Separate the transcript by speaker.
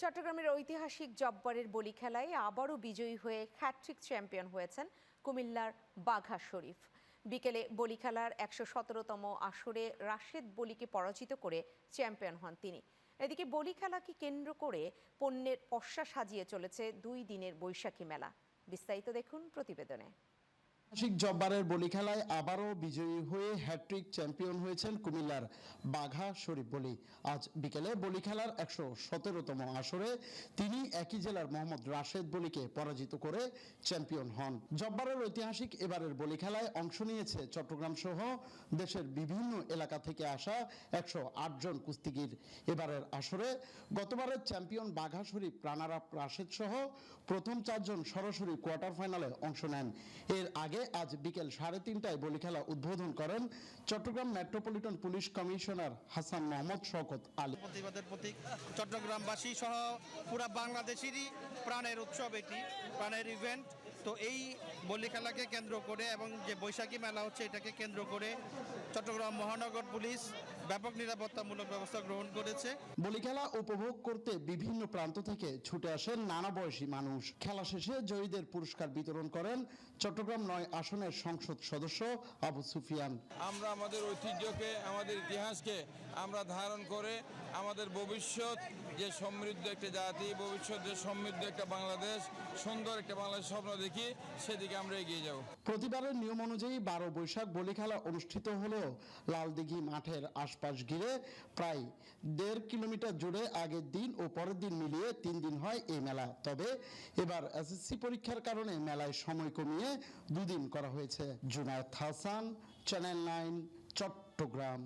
Speaker 1: চট্টগ্রামের ঐতিহাসিক জব্বারের বলি খেলায় আবারও বিজয়ী হয়ে হ্যাট্রিক চ্যাম্পিয়ন হয়েছেন কুমিল্লার বাঘা শরীফ। বিকেলে বলি খেলার ১১৭তম আসরে রাশেদ বলিকে পরাজিত করে চ্যাম্পিয়ন হন তিনি। এদিকে বলি খেলাকে কেন্দ্র করে পণ্যের পসরা সাজিয়ে চলেছে ২ দিনের বৈশাখী মেলা। বিস্তারিত দেখুন প্রতিবেদনে।
Speaker 2: ঐতিহাসিক জব্বারের বলি খেলায় আবারও বিজয়ী হয়ে হ্যাট্রিক চ্যাম্পিয়ন হয়েছেন কুমিল্লার বাঘা শরীফ বলি। আজ বিকেলে বলি খেলার ১১৭তম আসরে তিনি একই জেলার মোহাম্মদ রাশেদ বলিকে পরাজিত করে চ্যাম্পিয়ন হন। জব্বারের ঐতিহাসিক এবারের বলি খেলায় অংশ নিয়েছে চট্টগ্রাম সহ দেশের বিভিন্ন এলাকা থেকে আসা ১০৮ জন কুস্তিগির। এবারের আসরে গতবারের চ্যাম্পিয়ন বাঘা শরীফ রানার আপ রাশেদ সহ প্রথম ৪ জন সরাসরি কোয়ার্টার ফাইনালে অংশ নেন। এর আগে আজ বিকেল ৩:৩০টায় বলি খেলা উদ্বোধন করেন Chattogram metropolitan police commissioner Hasan Mohammad Shawkat Ali.
Speaker 3: প্রতিবাদের প্রতীক চট্টগ্রামবাসী সহ পুরা বাংলাদেশেরই প্রাণের উৎসব, এটি প্রাণের ইভেন্ট। তো এই বলি খেলাকে কেন্দ্র করে এবং যে বৈশাখী মেলা হচ্ছে এটাকে কেন্দ্র করে চট্টগ্রাম মহানগর পুলিশ ব্যাপক নিরাপত্তামূলক ব্যবস্থা গ্রহণ করেছে।
Speaker 2: বলি খেলা উপভোগ করতে বিভিন্ন প্রান্ত থেকে ছুটে আসেন নানা বয়সী মানুষ। খেলা শেষে জয়ীদের পুরস্কার বিতরণ করেন চট্টগ্রাম ৯ আসনের সংসদ সদস্য আবু সুফিয়ান।
Speaker 4: আমরা আমাদের ঐতিহ্যকে, আমাদের ইতিহাসকে আমরা ধারণ করে আমাদের ভবিষ্যৎ যে সমৃদ্ধ একটা জাতি, ভবিষ্যৎ যে সমৃদ্ধ একটা বাংলাদেশ, সুন্দর একটা বাংলাদেশ স্বপ্ন দেখি, সেদিকে আমরা এগিয়ে যাব।
Speaker 2: প্রতিবারের নিয়ম অনুযায়ী ১২ বৈশাখ বলি খেলা অনুষ্ঠিত হলেও লালদিঘি মাঠের আশপাশ ঘিরে প্রায় ১.৫ কিলোমিটার জুড়ে আগের দিন ও পরের দিন মিলিয়ে ৩ দিন হয় এই মেলা। তবে এবার এসএসসি পরীক্ষার কারণে মেলায় সময় কমিয়ে ২ দিন করা হয়েছে। জুনায়েদ হাসান, চ্যানেল ৯, চট্টগ্রাম।